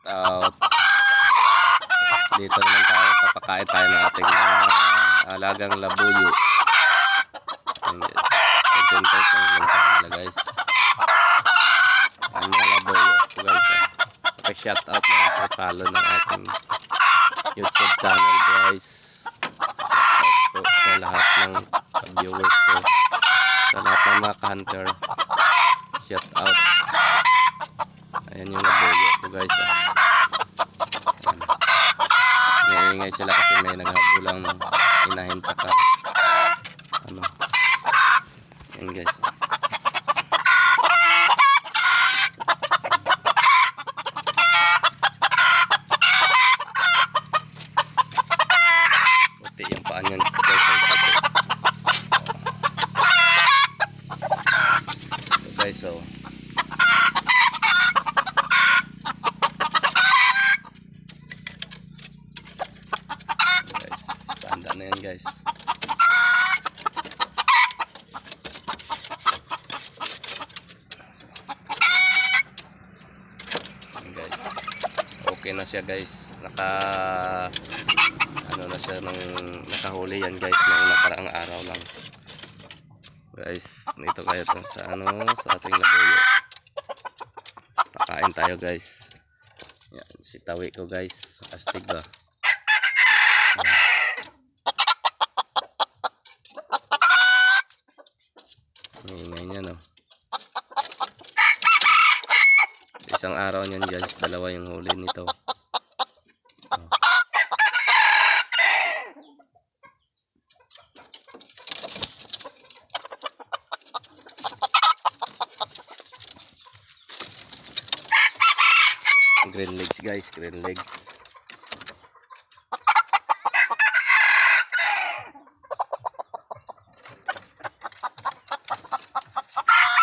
out. Dito naman tayo, papakain tayo ng ating mga alagang labuyo. Concentrate lang tayo guys. Ang mga labuyo guys. Pa-shout out na sa follow ng ating YouTube channel guys. Shout out po sa lahat ng viewers ko. Sa lahat ng mga hunter. Shout out. Ayan yung labuyo ko guys. Naingay sila kasi may naghabulang inahin pa ka. Ano. Ayan guys. Puti yung paan yan guys. Ito guys so. Tanda na yan guys. Ayan guys. Okay na siya guys. Ano na siya nang nakahuli yan guys nang nakaraang araw lang. Guys, dito kayo sa sa ating labuyo. Pakain tayo guys. Yan, si tawi ko guys. Astig ba? Ingay niya no. Isang araw niyan guys, dalawa yung huli nito. Green legs guys, green legs.